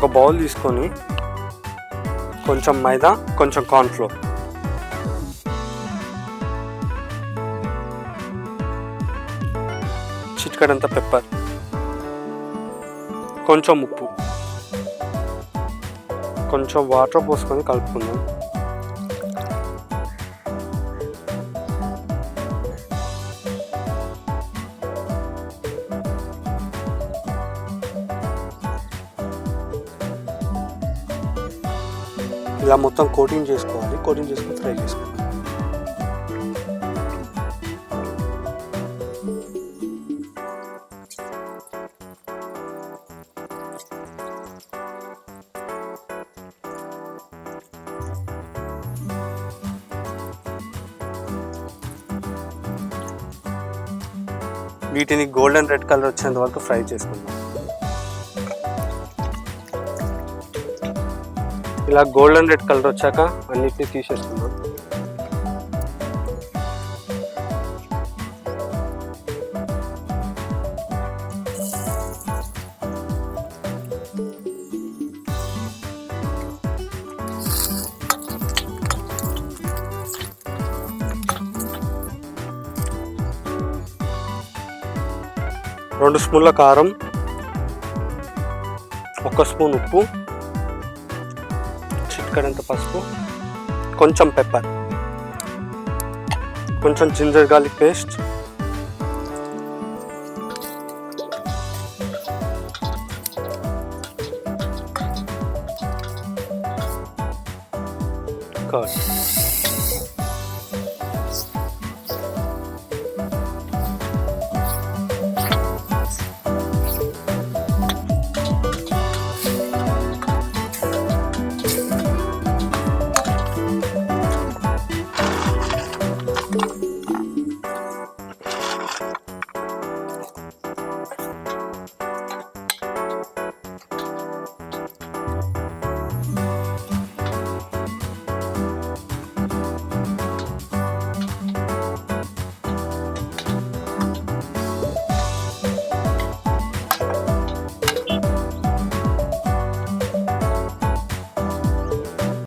ఒక బౌల్ తీసుకొని కొంచెం మైదా, కొంచెం కార్న్ఫ్లోర్, చిటికెడంత పెప్పర్, కొంచెం ఉప్పు, కొంచెం వాటర్ పోసుకొని కలుపుకుందాం. ఇలా మొత్తం కోటింగ్ చేసుకోవాలి. కోటింగ్ చేసుకొని ఫ్రై చేసుకోవాలి. వీటిని గోల్డెన్ రెడ్ కలర్ వచ్చేంత వరకు ఫ్రై చేసుకుందాం. ఇలా గోల్డెన్ రెడ్ కలర్ వచ్చాక అన్నిటిని తీసేస్తున్నాం. రెండు స్పూన్ల కారం, 1 స్పూన్ ఉప్పు, చిటికెడంత పసుపు, కొంచెం పెప్పర్, కొంచెం జింజర్ గార్లిక్ పేస్ట్, కర్డ్.